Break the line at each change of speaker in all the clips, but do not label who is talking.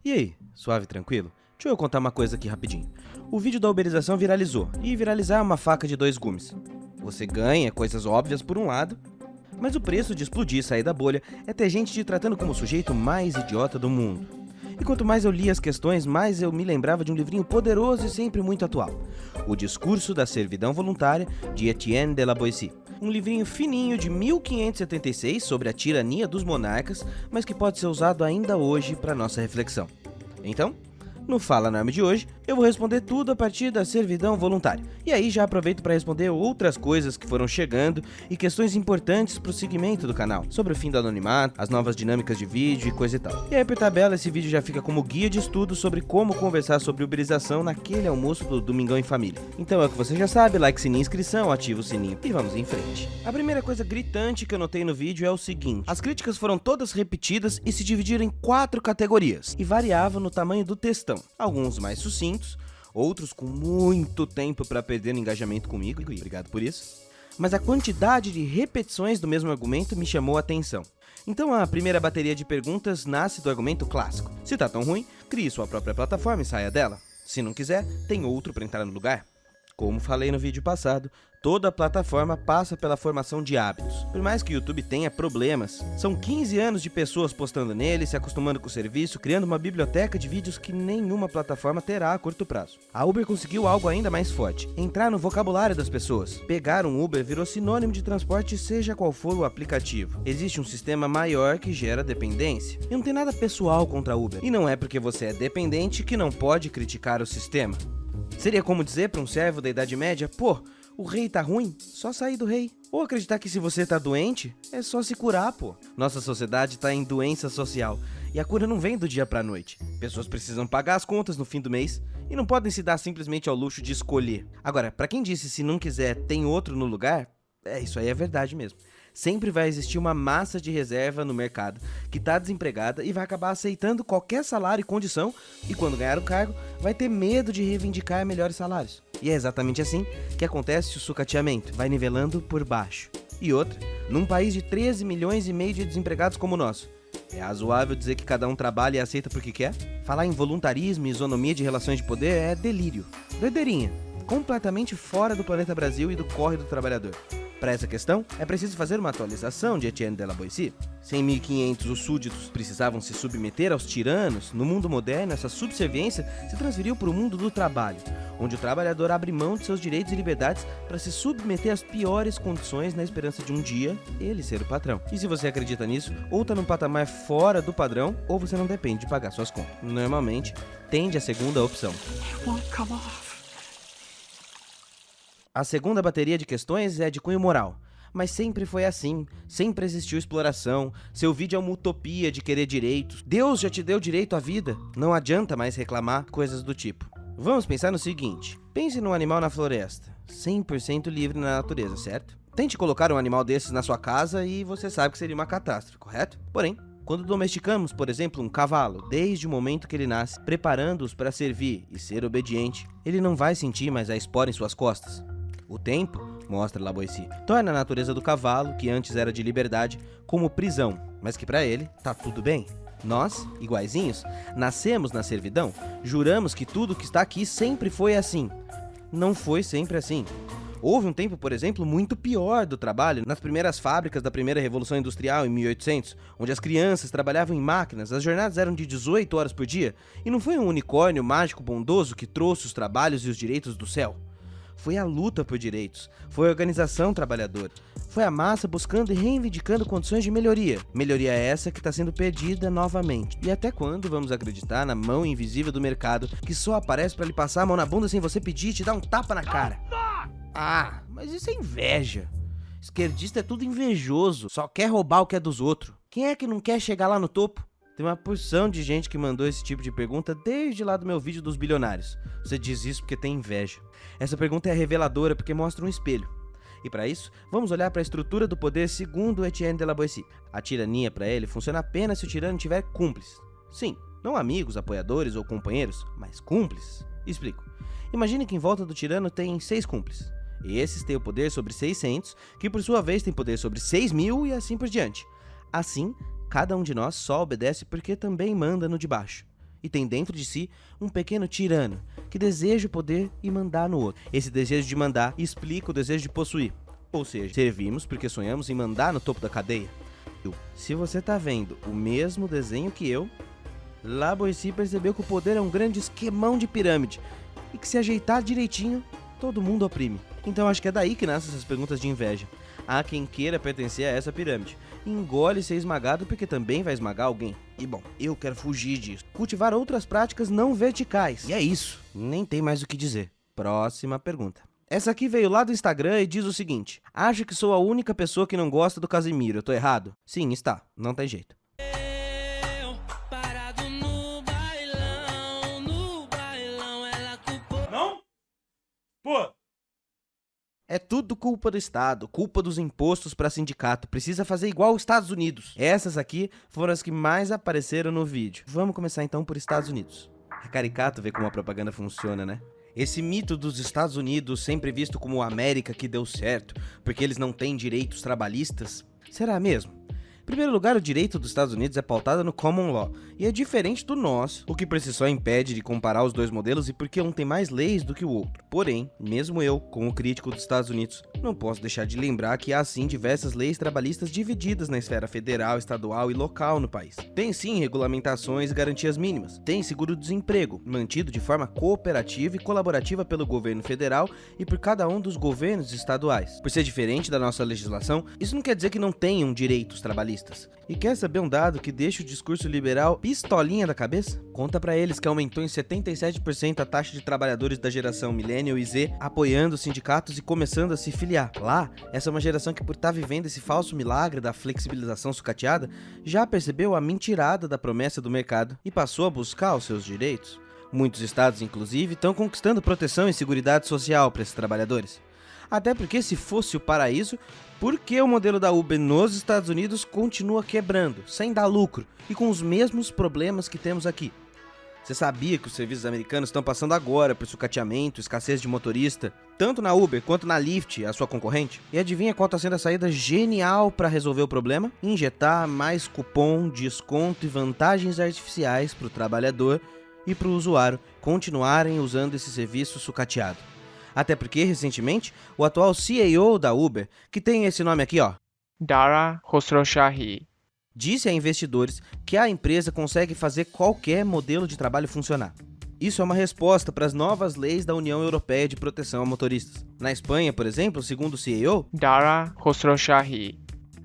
E aí, suave e tranquilo? Deixa eu contar uma coisa aqui rapidinho. O vídeo da uberização viralizou, e viralizar é uma faca de dois gumes. Você ganha coisas óbvias por um lado, mas o preço de explodir e sair da bolha é ter gente te tratando como o sujeito mais idiota do mundo. E quanto mais eu li as questões, mais eu me lembrava de um livrinho poderoso e sempre muito atual. O Discurso da Servidão Voluntária, de Etienne de la Boétie. Um livrinho fininho de 1576 sobre a tirania dos monarcas, mas que pode ser usado ainda hoje para nossa reflexão. Então, no Fala Norme de hoje, eu vou responder tudo a partir da servidão voluntária. E aí já aproveito para responder outras coisas que foram chegando e questões importantes para o segmento do canal, sobre o fim do anonimato, as novas dinâmicas de vídeo e coisa e tal. E aí por tabela esse vídeo já fica como guia de estudo sobre como conversar sobre uberização naquele almoço do Domingão em Família. Então é o que você já sabe, like, sininho, inscrição, ativa o sininho e vamos em frente. A primeira coisa gritante que eu notei no vídeo é o seguinte: as críticas foram todas repetidas e se dividiram em 4 categorias e variavam no tamanho do textão. Alguns mais sucintos, outros com muito tempo para perder no engajamento comigo, e obrigado por isso. Mas a quantidade de repetições do mesmo argumento me chamou a atenção. Então a primeira bateria de perguntas nasce do argumento clássico: se tá tão ruim, crie sua própria plataforma e saia dela. Se não quiser, tem outro para entrar no lugar. Como falei no vídeo passado, toda plataforma passa pela formação de hábitos. Por mais que o YouTube tenha problemas, são 15 anos de pessoas postando nele, se acostumando com o serviço, criando uma biblioteca de vídeos que nenhuma plataforma terá a curto prazo. A Uber conseguiu algo ainda mais forte: entrar no vocabulário das pessoas. Pegar um Uber virou sinônimo de transporte, seja qual for o aplicativo. Existe um sistema maior que gera dependência. E não tem nada pessoal contra a Uber. E não é porque você é dependente que não pode criticar o sistema. Seria como dizer para um servo da Idade Média: pô, o rei tá ruim, só sair do rei. Ou acreditar que se você tá doente, é só se curar, pô. Nossa sociedade tá em doença social, e a cura não vem do dia pra noite. Pessoas precisam pagar as contas no fim do mês, e não podem se dar simplesmente ao luxo de escolher. Agora, pra quem disse se não quiser tem outro no lugar, isso aí é verdade mesmo. Sempre vai existir uma massa de reserva no mercado que está desempregada e vai acabar aceitando qualquer salário e condição, e quando ganhar o cargo, vai ter medo de reivindicar melhores salários. E é exatamente assim que acontece o sucateamento, vai nivelando por baixo. E outra, num país de 13 milhões e meio de desempregados como o nosso, é razoável dizer que cada um trabalha e aceita porque quer? Falar em voluntarismo e isonomia de relações de poder é delírio. Doideirinha. Completamente fora do planeta Brasil e do corre do trabalhador. Para essa questão, é preciso fazer uma atualização de Etienne de la Boétie. Se em 1500 os súditos precisavam se submeter aos tiranos, no mundo moderno essa subserviência se transferiu para o mundo do trabalho, onde o trabalhador abre mão de seus direitos e liberdades para se submeter às piores condições na esperança de um dia ele ser o patrão. E se você acredita nisso, ou está num patamar fora do padrão, ou você não depende de pagar suas contas. Normalmente, tende a segunda opção. A segunda bateria de questões é de cunho moral. Mas sempre foi assim, sempre existiu exploração, seu vídeo é uma utopia de querer direitos, Deus já te deu direito à vida, não adianta mais reclamar, coisas do tipo. Vamos pensar no seguinte: pense num animal na floresta, 100% livre na natureza, certo? Tente colocar um animal desses na sua casa e você sabe que seria uma catástrofe, correto? Porém, quando domesticamos, por exemplo, um cavalo, desde o momento que ele nasce, preparando-os para servir e ser obediente, ele não vai sentir mais a espora em suas costas. O tempo, mostra la Boétie, torna a natureza do cavalo, que antes era de liberdade, como prisão, mas que para ele tá tudo bem. Nós, iguaizinhos, nascemos na servidão, juramos que tudo que está aqui sempre foi assim. Não foi sempre assim. Houve um tempo, por exemplo, muito pior do trabalho, nas primeiras fábricas da primeira Revolução Industrial, em 1800, onde as crianças trabalhavam em máquinas, as jornadas eram de 18 horas por dia, e não foi um unicórnio mágico bondoso que trouxe os trabalhos e os direitos do céu. Foi a luta por direitos, foi a organização trabalhadora, foi a massa buscando e reivindicando condições de melhoria. Melhoria essa que está sendo perdida novamente. E até quando vamos acreditar na mão invisível do mercado que só aparece para lhe passar a mão na bunda sem você pedir e te dar um tapa na cara? Ah, mas isso é inveja. Esquerdista é tudo invejoso, só quer roubar o que é dos outros. Quem é que não quer chegar lá no topo? Tem uma porção de gente que mandou esse tipo de pergunta desde lá do meu vídeo dos bilionários. Você diz isso porque tem inveja. Essa pergunta é reveladora porque mostra um espelho. E para isso, vamos olhar para a estrutura do poder segundo Etienne de la Boétie. A tirania para ele funciona apenas se o tirano tiver cúmplices. Sim, não amigos, apoiadores ou companheiros, mas cúmplices. Explico. Imagine que em volta do tirano tem 6 cúmplices. E esses têm o poder sobre 600, que por sua vez tem poder sobre 6.000 e assim por diante. Assim, cada um de nós só obedece porque também manda no de baixo. e tem dentro de si um pequeno tirano que deseja o poder e mandar no outro. Esse desejo de mandar explica o desejo de possuir, ou seja, servimos porque sonhamos em mandar no topo da cadeia. Se você tá vendo o mesmo desenho que eu, Laboissi percebeu que o poder é um grande esquemão de pirâmide e que se ajeitar direitinho, todo mundo oprime. Então acho que é daí que nascem essas perguntas de inveja. Há quem queira pertencer a essa pirâmide, engole ser esmagado porque também vai esmagar alguém. E bom, eu quero fugir disso. Cultivar outras práticas não verticais. E é isso, nem tem mais o que dizer. Próxima pergunta. Essa aqui veio lá do Instagram e diz o seguinte: acha que sou a única pessoa que não gosta do Casimiro, eu tô errado? Sim, está, não tem jeito.
Não? Pô!
É tudo culpa do Estado, culpa dos impostos para sindicato, precisa fazer igual os Estados Unidos. Essas aqui foram as que mais apareceram no vídeo. Vamos começar então por Estados Unidos. É caricato ver como a propaganda funciona, né? Esse mito dos Estados Unidos, sempre visto como a América que deu certo, porque eles não têm direitos trabalhistas, será mesmo? Em primeiro lugar, o direito dos Estados Unidos é pautado no common law, e é diferente do nosso, o que por si só impede de comparar os dois modelos e porque um tem mais leis do que o outro. Porém, mesmo eu, como crítico dos Estados Unidos, não posso deixar de lembrar que há sim diversas leis trabalhistas divididas na esfera federal, estadual e local no país. Tem sim regulamentações e garantias mínimas, tem seguro-desemprego, mantido de forma cooperativa e colaborativa pelo governo federal e por cada um dos governos estaduais. Por ser diferente da nossa legislação, isso não quer dizer que não tenham direitos trabalhistas. E quer saber um dado que deixa o discurso liberal pistolinha da cabeça? Conta pra eles que aumentou em 77% a taxa de trabalhadores da geração Millennial e Z apoiando os sindicatos e começando a se filiar. Lá, essa é uma geração que por estar vivendo esse falso milagre da flexibilização sucateada, já percebeu a mentirada da promessa do mercado e passou a buscar os seus direitos. Muitos estados, inclusive, estão conquistando proteção e seguridade social para esses trabalhadores. Até porque, se fosse o paraíso, por que o modelo da Uber nos Estados Unidos continua quebrando, sem dar lucro e com os mesmos problemas que temos aqui? Você sabia que os serviços americanos estão passando agora por sucateamento, escassez de motorista, tanto na Uber quanto na Lyft, a sua concorrente? E adivinha qual está sendo a saída genial para resolver o problema? Injetar mais cupom, desconto e vantagens artificiais para o trabalhador e para o usuário continuarem usando esse serviço sucateado. Até porque, recentemente, o atual CEO da Uber, que tem esse nome aqui, ó,
Dara Khosrowshahi,
disse a investidores que a empresa consegue fazer qualquer modelo de trabalho funcionar. Isso é uma resposta para as novas leis da União Europeia de proteção a motoristas. Na Espanha, por exemplo, segundo o CEO,
Dara Khosrowshahi,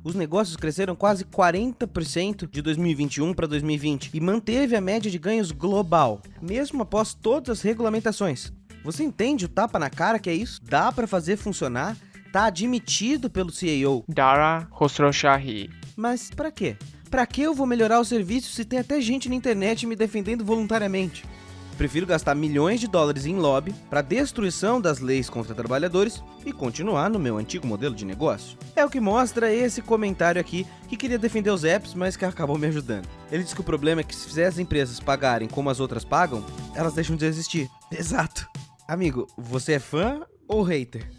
os negócios cresceram quase 40% de 2021 para 2020 e manteve a média de ganhos global, mesmo após todas as regulamentações. Você entende o tapa na cara que é isso? Dá pra fazer funcionar? Tá admitido pelo CEO.
Dara Khosrowshahi.
Mas pra quê? Pra que eu vou melhorar o serviço se tem até gente na internet me defendendo voluntariamente? Prefiro gastar milhões de dólares em lobby pra destruição das leis contra trabalhadores e continuar no meu antigo modelo de negócio. É o que mostra esse comentário aqui, que queria defender os apps, mas que acabou me ajudando. Ele diz que o problema é que se fizer as empresas pagarem como as outras pagam, elas deixam de existir. Exato. Amigo, você é fã ou hater?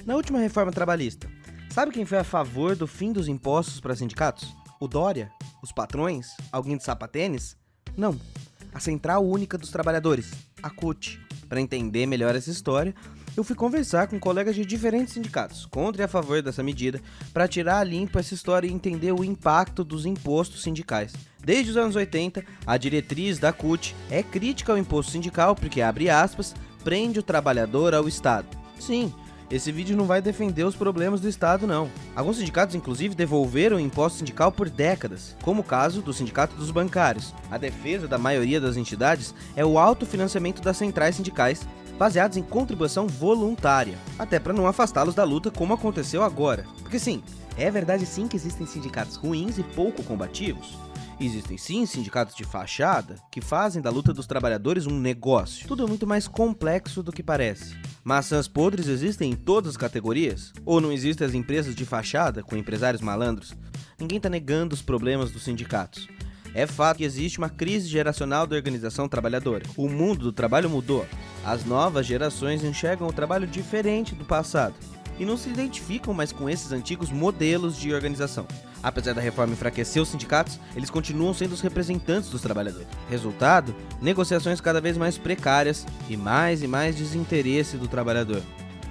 Na última reforma trabalhista, sabe quem foi a favor do fim dos impostos para sindicatos? O Dória? Os patrões? Alguém de sapatênis? Não. A Central Única dos Trabalhadores, a CUT. Para entender melhor essa história, eu fui conversar com colegas de diferentes sindicatos, contra e a favor dessa medida, para tirar a limpo essa história e entender o impacto dos impostos sindicais. Desde os anos 80, a diretriz da CUT é crítica ao imposto sindical porque, abre aspas, prende o trabalhador ao Estado. Sim, esse vídeo não vai defender os problemas do Estado, não. Alguns sindicatos, inclusive, devolveram o imposto sindical por décadas, como o caso do Sindicato dos Bancários. A defesa da maioria das entidades é o autofinanciamento das centrais sindicais, baseados em contribuição voluntária, até para não afastá-los da luta como aconteceu agora. Porque sim, é verdade sim que existem sindicatos ruins e pouco combativos. Existem sim sindicatos de fachada que fazem da luta dos trabalhadores um negócio. Tudo é muito mais complexo do que parece. Maçãs podres existem em todas as categorias? Ou não existem as empresas de fachada com empresários malandros? Ninguém está negando os problemas dos sindicatos. É fato que existe uma crise geracional da organização trabalhadora. O mundo do trabalho mudou. As novas gerações enxergam o trabalho diferente do passado e não se identificam mais com esses antigos modelos de organização. Apesar da reforma enfraquecer os sindicatos, eles continuam sendo os representantes dos trabalhadores. Resultado? Negociações cada vez mais precárias e mais desinteresse do trabalhador.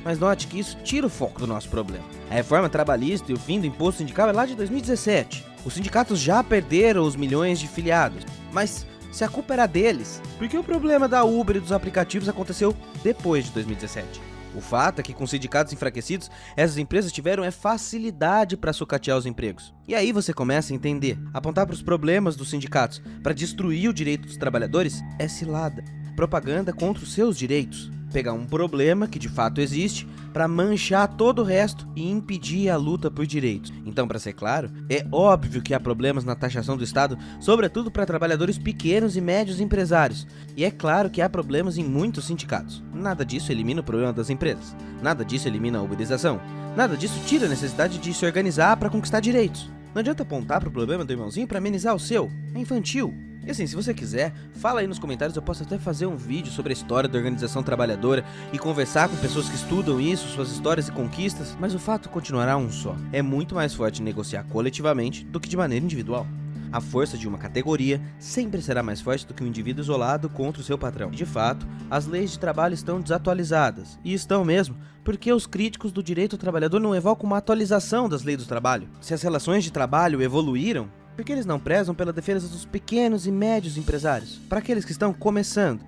Mas note que isso tira o foco do nosso problema. A reforma trabalhista e o fim do imposto sindical é lá de 2017. Os sindicatos já perderam os milhões de filiados. Mas se a culpa era deles, por que o problema da Uber e dos aplicativos aconteceu depois de 2017? O fato é que com sindicatos enfraquecidos, essas empresas tiveram facilidade para sucatear os empregos. E aí você começa a entender, apontar para os problemas dos sindicatos para destruir o direito dos trabalhadores é cilada, propaganda contra os seus direitos. Pegar um problema que de fato existe para manchar todo o resto e impedir a luta por direitos. Então, para ser claro, é óbvio que há problemas na taxação do Estado, sobretudo para trabalhadores pequenos e médios empresários. E é claro que há problemas em muitos sindicatos. Nada disso elimina o problema das empresas. Nada disso elimina a uberização. Nada disso tira a necessidade de se organizar para conquistar direitos. Não adianta apontar para o problema do irmãozinho para amenizar o seu. É infantil. E assim, se você quiser, fala aí nos comentários, eu posso até fazer um vídeo sobre a história da organização trabalhadora e conversar com pessoas que estudam isso, suas histórias e conquistas, mas o fato continuará um só. É muito mais forte negociar coletivamente do que de maneira individual. A força de uma categoria sempre será mais forte do que um indivíduo isolado contra o seu patrão. De fato, as leis de trabalho estão desatualizadas, e estão mesmo, porque os críticos do direito ao trabalhador não evocam uma atualização das leis do trabalho. Se as relações de trabalho evoluíram, porque eles não prezam pela defesa dos pequenos e médios empresários, para aqueles que estão começando.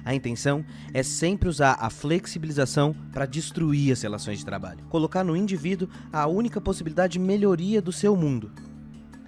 A intenção é sempre usar a flexibilização para destruir as relações de trabalho, colocar no indivíduo a única possibilidade de melhoria do seu mundo.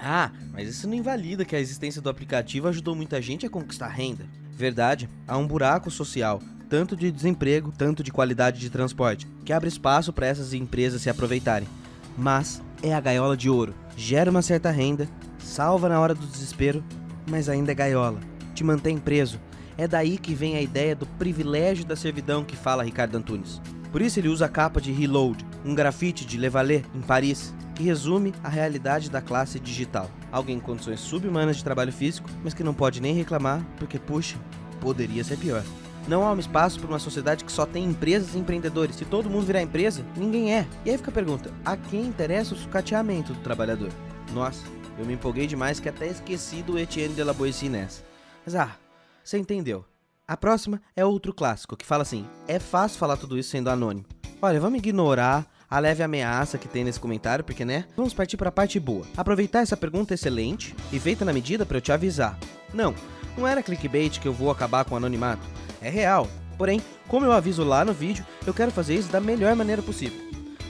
Ah, mas isso não invalida que a existência do aplicativo ajudou muita gente a conquistar renda. Verdade, há um buraco social, tanto de desemprego, tanto de qualidade de transporte, que abre espaço para essas empresas se aproveitarem. Mas é a gaiola de ouro. Gera uma certa renda, salva na hora do desespero, mas ainda é gaiola. Te mantém preso. É daí que vem a ideia do privilégio da servidão que fala Ricardo Antunes. Por isso ele usa a capa de Reload, um grafite de Le Valet, em Paris, que resume a realidade da classe digital. Alguém em condições sub-humanas de trabalho físico, mas que não pode nem reclamar, porque, puxa, poderia ser pior. Não há um espaço para uma sociedade que só tem empresas e empreendedores. Se todo mundo virar empresa, ninguém é. E aí fica a pergunta, a quem interessa o sucateamento do trabalhador? Nossa, eu me empolguei demais que até esqueci do Etienne de la Boétie nessa. Mas você entendeu. A próxima é outro clássico, que fala assim, é fácil falar tudo isso sendo anônimo. Olha, vamos ignorar a leve ameaça que tem nesse comentário, porque vamos partir para a parte boa. Aproveitar essa pergunta excelente e feita na medida para eu te avisar. Não era clickbait que eu vou acabar com o anonimato. É real. Porém, como eu aviso lá no vídeo, eu quero fazer isso da melhor maneira possível.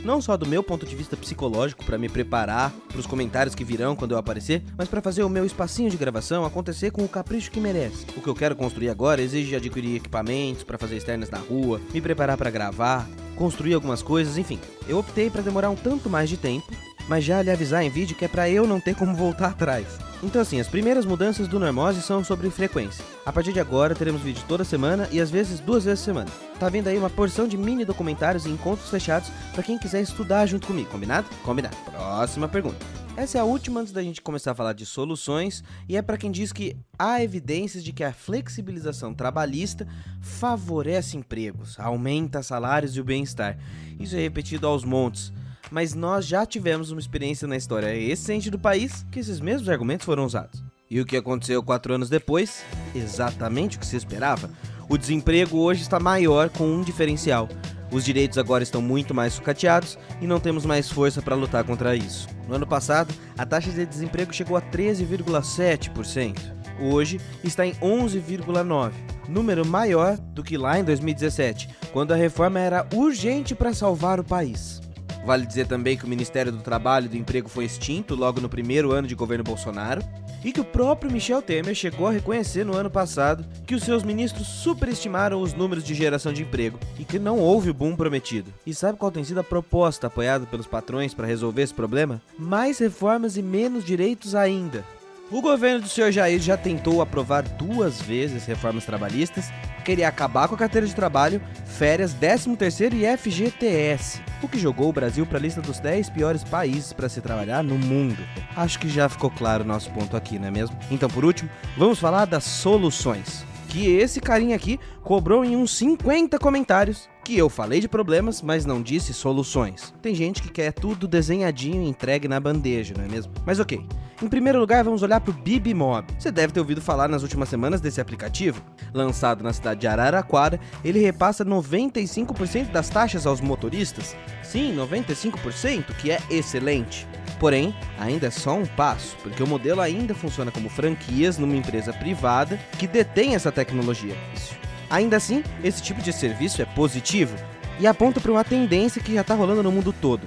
Não só do meu ponto de vista psicológico, para me preparar para os comentários que virão quando eu aparecer, mas para fazer o meu espacinho de gravação acontecer com o capricho que merece. O que eu quero construir agora exige adquirir equipamentos para fazer externas na rua, me preparar para gravar, construir algumas coisas, enfim. Eu optei para demorar um tanto mais de tempo, mas já lhe avisar em vídeo que é para eu não ter como voltar atrás. Então assim, as primeiras mudanças do Normose são sobre frequência. A partir de agora teremos vídeo toda semana e às vezes 2 vezes por semana. Tá vendo aí uma porção de mini documentários e encontros fechados para quem quiser estudar junto comigo, combinado? Combinado. Próxima pergunta. Essa é a última antes da gente começar a falar de soluções e é para quem diz que há evidências de que a flexibilização trabalhista favorece empregos, aumenta salários e o bem-estar. Isso é repetido aos montes. Mas nós já tivemos uma experiência na história recente do país que esses mesmos argumentos foram usados. E o que aconteceu 4 anos depois? Exatamente o que se esperava. O desemprego hoje está maior com um diferencial. Os direitos agora estão muito mais sucateados e não temos mais força para lutar contra isso. No ano passado, a taxa de desemprego chegou a 13,7%. Hoje está em 11,9%. Número maior do que lá em 2017, quando a reforma era urgente para salvar o país. Vale dizer também que o Ministério do Trabalho e do Emprego foi extinto logo no primeiro ano de governo Bolsonaro e que o próprio Michel Temer chegou a reconhecer no ano passado que os seus ministros superestimaram os números de geração de emprego e que não houve o boom prometido. E sabe qual tem sido a proposta apoiada pelos patrões para resolver esse problema? Mais reformas e menos direitos ainda. O governo do Sr. Jair já tentou aprovar 2 vezes reformas trabalhistas, queria acabar com a carteira de trabalho, férias, 13º e FGTS, o que jogou o Brasil para a lista dos 10 piores países para se trabalhar no mundo. Acho que já ficou claro o nosso ponto aqui, não é mesmo? Então, por último, vamos falar das soluções, que esse carinha aqui cobrou em uns 50 comentários que eu falei de problemas, mas não disse soluções. Tem gente que quer tudo desenhadinho e entregue na bandeja, não é mesmo? Mas ok. Em primeiro lugar, vamos olhar para o BibiMob. Você deve ter ouvido falar nas últimas semanas desse aplicativo. Lançado na cidade de Araraquara, ele repassa 95% das taxas aos motoristas. Sim, 95%, que é excelente. Porém, ainda é só um passo, porque o modelo ainda funciona como franquias numa empresa privada que detém essa tecnologia. Ainda assim, esse tipo de serviço é positivo e aponta para uma tendência que já está rolando no mundo todo.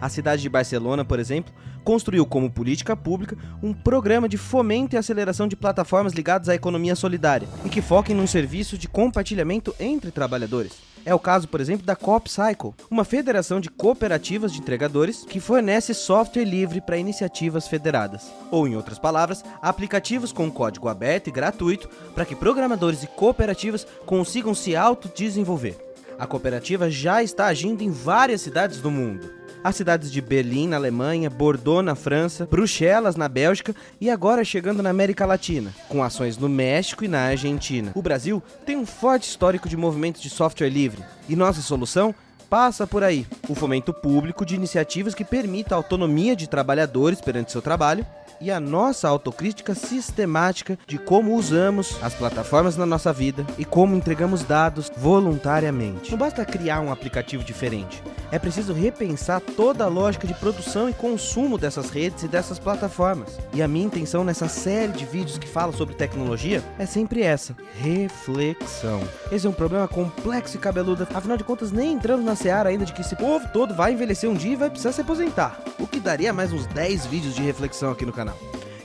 A cidade de Barcelona, por exemplo, construiu como política pública um programa de fomento e aceleração de plataformas ligadas à economia solidária e que foquem num serviço de compartilhamento entre trabalhadores. É o caso, por exemplo, da CoopCycle, uma federação de cooperativas de entregadores que fornece software livre para iniciativas federadas. Ou, em outras palavras, aplicativos com código aberto e gratuito para que programadores e cooperativas consigam se autodesenvolver. A cooperativa já está agindo em várias cidades do mundo. As cidades de Berlim, na Alemanha, Bordeaux, na França, Bruxelas, na Bélgica e agora chegando na América Latina, com ações no México e na Argentina. O Brasil tem um forte histórico de movimentos de software livre e nossa solução passa por aí: o fomento público de iniciativas que permitam a autonomia de trabalhadores perante seu trabalho e a nossa autocrítica sistemática de como usamos as plataformas na nossa vida e como entregamos dados voluntariamente. Não basta criar um aplicativo diferente, é preciso repensar toda a lógica de produção e consumo dessas redes e dessas plataformas. E a minha intenção nessa série de vídeos que fala sobre tecnologia é sempre essa: reflexão. Esse é um problema complexo e cabeludo, afinal de contas nem entramos na seara ainda de que esse povo todo vai envelhecer um dia e vai precisar se aposentar, o que daria mais uns 10 vídeos de reflexão aqui no canal.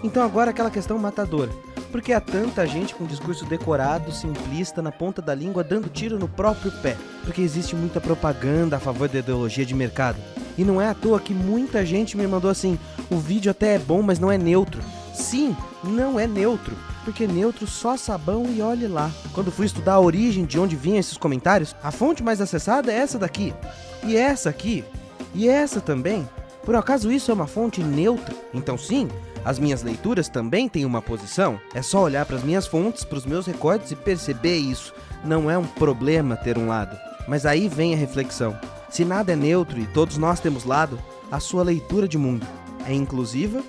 Então agora aquela questão matadora: por que há tanta gente com discurso decorado, simplista, na ponta da língua, dando tiro no próprio pé? Porque existe muita propaganda a favor da ideologia de mercado. E não é à toa que muita gente me mandou assim: o vídeo até é bom, mas não é neutro. Sim, não é neutro, porque neutro só sabão e olhe lá. Quando fui estudar a origem de onde vinham esses comentários, a fonte mais acessada é essa daqui, e essa aqui, e essa também. Por acaso isso é uma fonte neutra? Então sim, as minhas leituras também têm uma posição. É só olhar para as minhas fontes, para os meus recortes e perceber isso. Não é um problema ter um lado. Mas aí vem a reflexão: se nada é neutro e todos nós temos lado, a sua leitura de mundo é inclusiva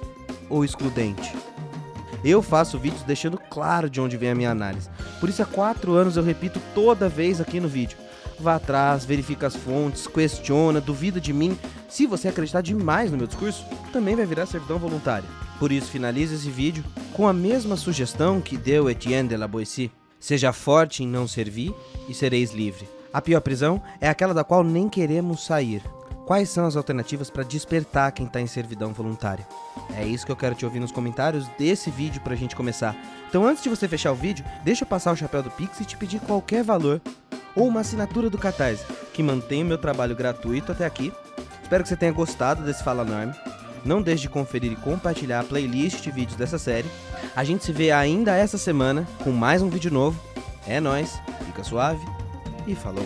ou excludente? Eu faço vídeos deixando claro de onde vem a minha análise. Por isso há 4 anos eu repito toda vez aqui no vídeo: vá atrás, verifica as fontes, questiona, duvida de mim. Se você acreditar demais no meu discurso, também vai virar servidão voluntária. Por isso, finalize esse vídeo com a mesma sugestão que deu Etienne de la Boétie: seja forte em não servir e sereis livre. A pior prisão é aquela da qual nem queremos sair. Quais são as alternativas para despertar quem está em servidão voluntária? É isso que eu quero te ouvir nos comentários desse vídeo pra gente começar. Então, antes de você fechar o vídeo, deixa eu passar o chapéu do Pix e te pedir qualquer valor ou uma assinatura do Catarse, que mantém o meu trabalho gratuito até aqui. Espero que você tenha gostado desse Fala Norme. Não deixe de conferir e compartilhar a playlist de vídeos dessa série. A gente se vê ainda essa semana com mais um vídeo novo. É nóis, fica suave e falou!